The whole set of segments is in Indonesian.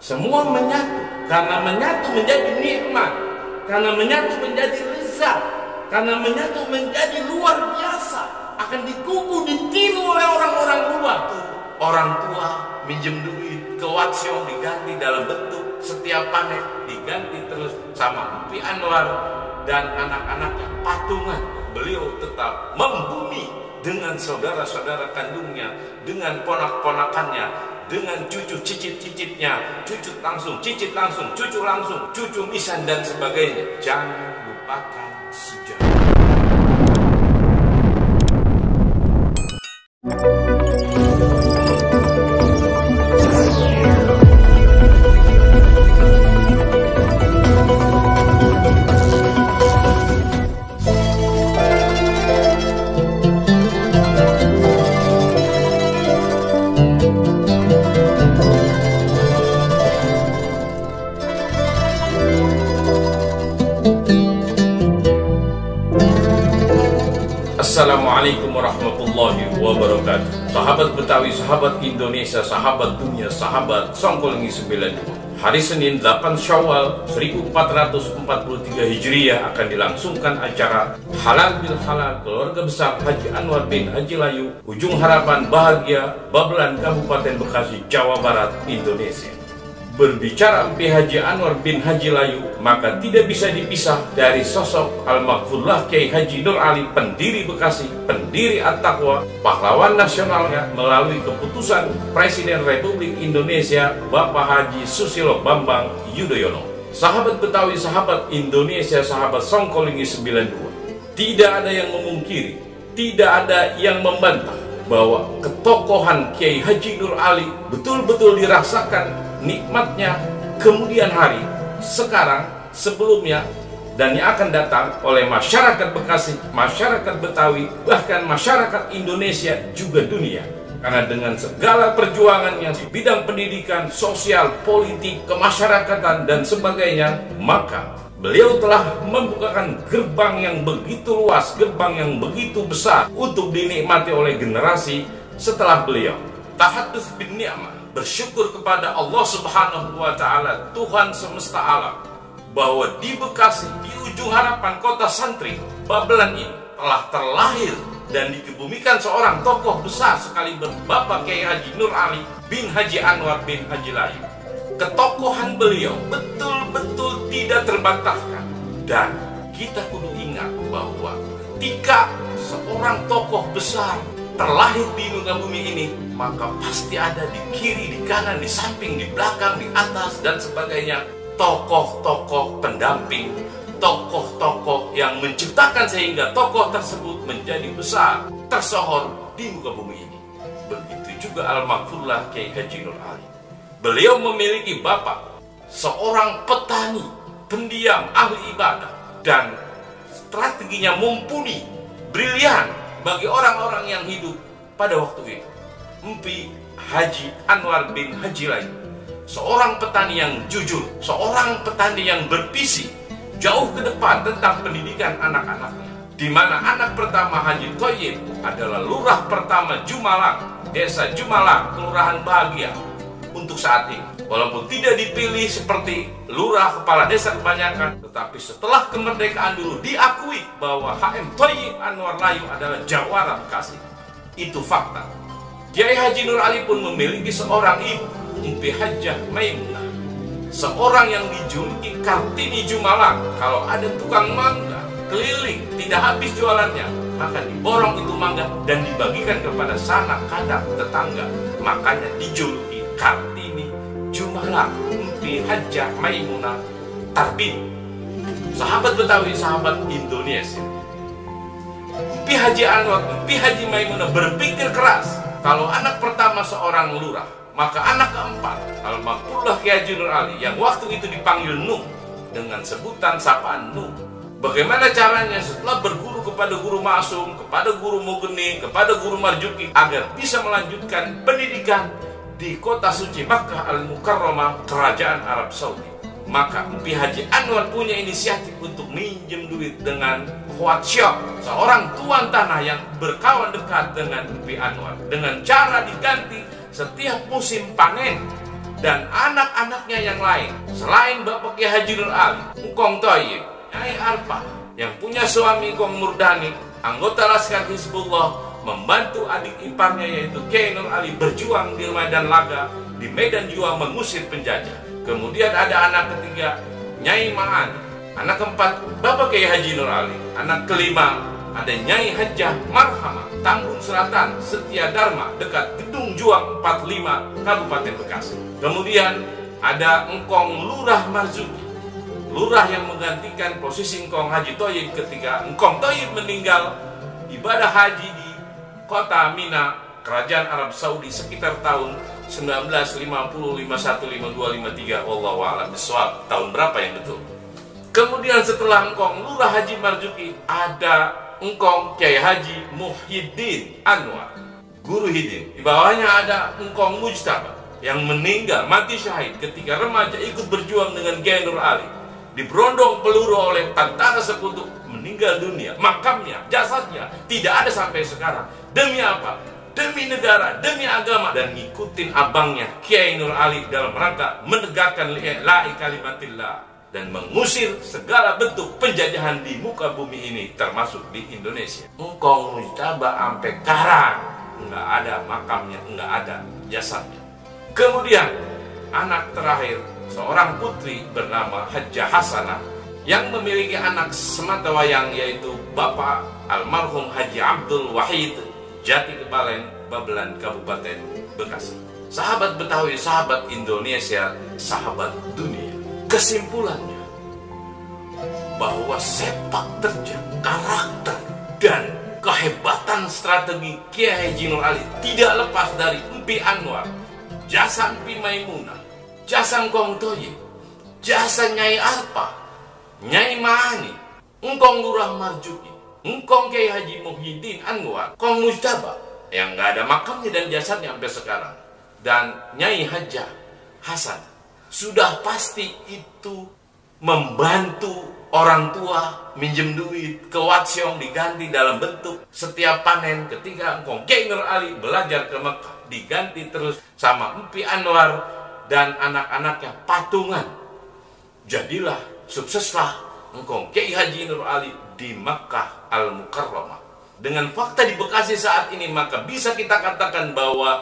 Semua menyatu, karena menyatu menjadi nikmat, karena menyatu menjadi lezat, karena menyatu menjadi luar biasa, akan dikuku ditiru oleh orang-orang luar. Orang tua minjem duit ke Watsio diganti dalam bentuk setiap panen, diganti terus sama Mpi Anwar dan anak-anaknya patungan. Beliau tetap membumi dengan saudara-saudara kandungnya, dengan ponak-ponakannya, dengan cucu cicit-cicitnya, cicit langsung, cucu misan dan sebagainya. Jangan lupakan sejarah. Assalamualaikum warahmatullahi wabarakatuh. Sahabat Betawi, sahabat Indonesia, sahabat dunia, sahabat Songkolingi 92. Hari Senin 8 Syawal 1443 Hijriah akan dilangsungkan acara Halal bil Halal keluarga besar Haji Anwar bin Haji Layu, Ujung Harapan Bahagia, Babelan, Kabupaten Bekasi, Jawa Barat, Indonesia. Berbicara Mpi Haji Anwar bin Haji Layu, maka tidak bisa dipisah dari sosok Al-Maghfurlah Kiai Haji Nur Ali, pendiri Bekasi, pendiri At-Taqwa, pahlawan nasionalnya melalui keputusan Presiden Republik Indonesia Bapak Haji Susilo Bambang Yudhoyono. Sahabat Betawi, sahabat Indonesia, sahabat Songkolingi 92, tidak ada yang memungkiri, tidak ada yang membantah bahwa ketokohan Kiai Haji Nur Ali betul-betul dirasakan nikmatnya kemudian hari, sekarang, sebelumnya, dan yang akan datang oleh masyarakat Bekasi, masyarakat Betawi, bahkan masyarakat Indonesia juga dunia. Karena dengan segala perjuangannya di bidang pendidikan, sosial, politik, kemasyarakatan, dan sebagainya, maka beliau telah membukakan gerbang yang begitu luas, gerbang yang begitu besar untuk dinikmati oleh generasi setelah beliau. Tahadduts bin ni'mah, bersyukur kepada Allah Subhanahu wa Ta'ala, Tuhan semesta alam, bahwa di Bekasi, di Ujung Harapan, kota santri Babelan ini telah terlahir dan dikebumikan seorang tokoh besar sekaliber, Bapak Kiai Haji Nur Ali bin Haji Anwar bin Haji Layu. Ketokohan beliau betul-betul tidak terbantahkan, dan kita kudu ingat bahwa ketika seorang tokoh besar terlahir di muka bumi ini, maka pasti ada di kiri, di kanan, di samping, di belakang, di atas, dan sebagainya tokoh-tokoh pendamping, tokoh-tokoh yang menciptakan sehingga tokoh tersebut menjadi besar, tersohor di muka bumi ini. Begitu juga Al-Maghfurlah Kiai Haji Nur Ali. Beliau memiliki bapak, seorang petani, pendiam, ahli ibadah, dan strateginya mumpuni, brilian bagi orang-orang yang hidup pada waktu itu. Mpi Haji Anwar bin Haji Layu, seorang petani yang jujur, seorang petani yang bervisi jauh ke depan tentang pendidikan anak-anaknya, di mana anak pertama Haji Thoyib adalah lurah pertama Jumalang, desa Jumalang, Kelurahan Bahagia untuk saat ini. Walaupun tidak dipilih seperti lurah kepala desa kebanyakan, tetapi setelah kemerdekaan dulu diakui bahwa HM Thoyib Anwar Layu adalah jawara Bekasi. Itu fakta. Kiai Haji Nur Ali pun memiliki seorang ibu, Mpi Hajah Maimunah, seorang yang dijuluki Kartini Jumalang. Kalau ada tukang mangga keliling tidak habis jualannya, maka diborong itu mangga dan dibagikan kepada sanak kadang tetangga. Makanya dijuluki Kartini Jumalang, Mpi Hajah Maimunah Tarbin. Sahabat Betawi, sahabat Indonesia, Mpi Haji Anwar, Mpi Haji Maimunah berpikir keras. Kalau anak pertama seorang lurah, maka anak keempat Al-Maghfurlah Kiai Haji Nur Ali yang waktu itu dipanggil Nuh dengan sebutan sapaan Nuh. Bagaimana caranya setelah berguru kepada guru Masum, kepada guru Mugeni, kepada guru Marjuki, agar bisa melanjutkan pendidikan di kota suci Makkah Al-Mukarramah, kerajaan Arab Saudi. Maka Mpi Haji Anwar punya inisiatif untuk minjem duit dengan Watsio, seorang tuan tanah yang berkawan dekat dengan Mpi Anwar, dengan cara diganti setiap musim panen dan anak-anaknya yang lain selain Bapak Kiai Haji Nur Ali, Ngkong Thayyib, Nyai Arpa yang punya suami Ngkong Murdani, anggota Laskar Hizbullah, membantu adik iparnya yaitu Kiai Nur Ali berjuang di medan laga, di medan juang mengusir penjajah. Kemudian ada anak ketiga Nyai Ma'ani, anak keempat Bapak Kiai Haji Nur Ali, anak kelima ada Nyai Hajjah Marhamah, Tambun Selatan, Setia Dharma, dekat Gedung Juang 45, Kabupaten Bekasi. Kemudian ada Ngkong Lurah Marzuki, lurah yang menggantikan posisi Ngkong Haji Thayyib ketika Ngkong Thayyib meninggal ibadah haji di kota Mina, Kerajaan Arab Saudi sekitar tahun 1950, 51, 52, 53, wallahu a'lam bishawab. Tahun berapa yang betul? Kemudian setelah Ngkong Lurah Haji Marzuki ada Ngkong Kiai Haji Muhyiddin Anwar, Guru Hidin. Di bawahnya ada Ngkong Mujtaba yang meninggal mati syahid ketika remaja ikut berjuang dengan Kiai Nur Ali. Diberondong peluru oleh tentara sekutu, meninggal dunia. Makamnya, jasadnya tidak ada sampai sekarang. Demi apa? Demi negara, demi agama, dan ngikutin abangnya Kiai Nur Ali dalam rangka menegakkan li'la'i kalimatillah dan mengusir segala bentuk penjajahan di muka bumi ini, termasuk di Indonesia. Ngkong Mujtaba sampai karang nggak ada makamnya, nggak ada jasadnya. Kemudian anak terakhir seorang putri bernama Hajjah Hasanah yang memiliki anak sematawayang yaitu Bapak almarhum Haji Abdul Wahid Jati Kebalen, Babelan, Kabupaten Bekasi. Sahabat Betawi, sahabat Indonesia, sahabat dunia. Kesimpulannya bahwa sepak terjang, karakter, dan kehebatan strategi Kiai Haji Nur Ali tidak lepas dari Empi Anwar, jasa Empi Maimunah, jasa Ngkong Thayyib, jasa Nyai Arpa, Nyai Ma'ani, Ngkong Lurah Marzuki, Ngkong Kiai Haji Muhyiddin Anwar, Ngkong Mujtaba yang nggak ada makamnya dan jasadnya sampai sekarang, dan Nyai Hajjah Hasan. Sudah pasti itu membantu orang tua minjem duit ke Watsyong diganti dalam bentuk setiap panen. Ketika Ngkong Kiai Nur Ali belajar ke Mekah diganti terus sama Empi Anwar dan anak-anaknya patungan. Jadilah sukseslah Ngkong Kiai Haji Nur Ali di Makkah Al-Mukarramah. Dengan fakta di Bekasi saat ini, maka bisa kita katakan bahwa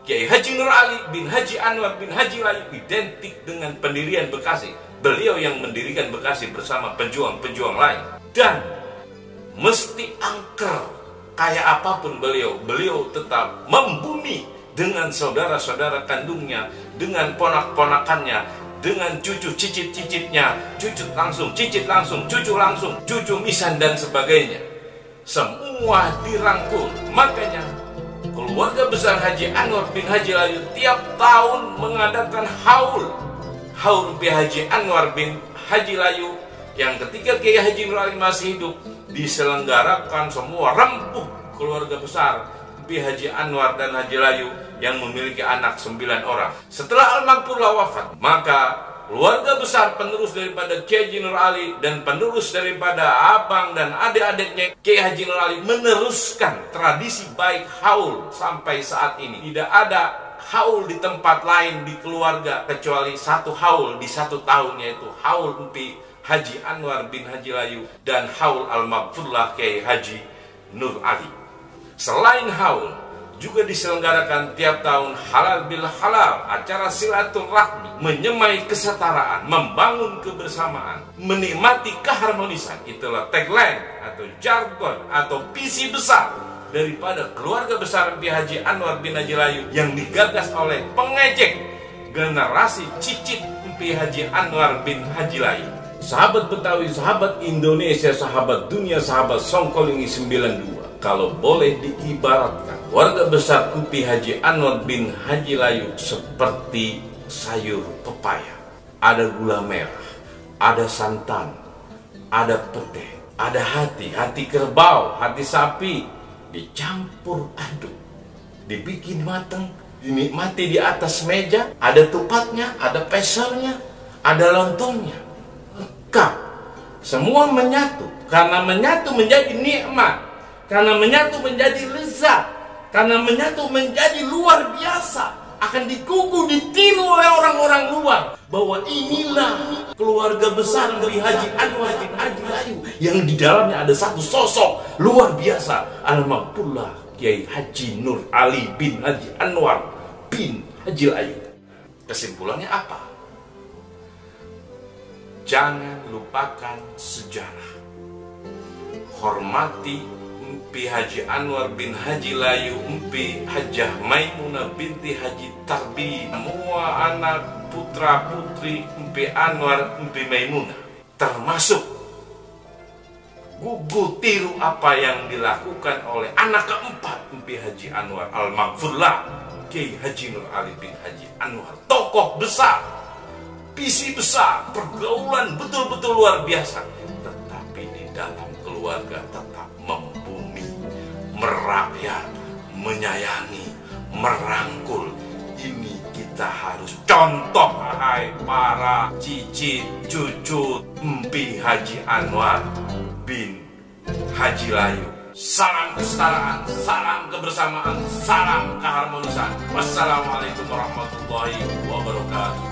Kiai Haji Nur Ali bin Haji Anwar bin Haji Layu identik dengan pendirian Bekasi. Beliau yang mendirikan Bekasi bersama pejuang-pejuang lain. Dan mesti angker kayak apapun beliau tetap membumi dengan saudara-saudara kandungnya, dengan ponak-ponakannya, dengan cucu cicit-cicitnya, cicit langsung, cucu misan dan sebagainya. Semua dirangkul. Makanya keluarga besar Haji Anwar bin Haji Layu tiap tahun mengadakan haul Empi Haji Anwar bin Haji Layu yang ketika Kiai Haji Nur Ali masih hidup diselenggarakan semua rempuk keluarga besar Empi Haji Anwar dan Haji Layu yang memiliki anak 9 orang. Setelah almarhumlah wafat, maka keluarga besar penerus daripada Kiai Haji Nur Ali dan penerus daripada abang dan adik-adiknya Kiai Haji Nur Ali meneruskan tradisi baik haul sampai saat ini. Tidak ada haul di tempat lain di keluarga kecuali satu haul di satu tahun, yaitu haul Empi Haji Anwar bin Haji Layu dan haul Al-Maghfurlah Kiai Haji Nur Ali. Selain haul, juga diselenggarakan tiap tahun halal bil halal, acara silaturahmi, menyemai kesetaraan, membangun kebersamaan, menikmati keharmonisan. Itulah tagline atau jargon atau visi besar daripada keluarga besar Empi Haji Anwar bin Haji Layu yang digagas oleh pengejek generasi cicit Empi Haji Anwar bin Haji Layu. Sahabat Betawi, sahabat Indonesia, sahabat dunia, sahabat Songkolingi 92. Kalau boleh diibaratkan, keluarga besar Empi Haji Anwar bin Haji Layu seperti sayur pepaya. Ada gula merah, ada santan, ada pete, ada hati kerbau, hati sapi, dicampur aduk, dibikin matang, dinikmati di atas meja, ada tupatnya, ada peselnya, ada lontongnya, lengkap. Semua menyatu, karena menyatu menjadi nikmat, karena menyatu menjadi lezat, karena menyatu menjadi luar biasa. akan digugu, ditiru oleh orang-orang luar bahwa inilah keluarga besar dari Haji Anwar bin Haji Layu yang di dalamnya ada satu sosok luar biasa, almarhum Kiai Haji Nur Ali bin Haji Anwar bin Haji Layu. Kesimpulannya apa? Jangan lupakan sejarah. Hormati Mpi Haji Anwar bin Haji Layu, Mpi Hajah Maimunah binti Haji Tarbi, semua anak putra putri Mpi Anwar, Mpi Maimunah, termasuk gugu tiru apa yang dilakukan oleh anak keempat Mpi Haji Anwar, almarhum Kiai Haji Nur Ali bin Haji Anwar. Tokoh besar, visi besar, pergaulan betul-betul luar biasa, tetapi di dalam keluarga tetap membumi, merakyat, menyayangi, merangkul. Ini kita harus contoh, hai para cicit cucu Mpi Haji Anwar bin Haji Layu. Salam kesetaraan, salam kebersamaan, salam keharmonisan. Wassalamualaikum warahmatullahi wabarakatuh.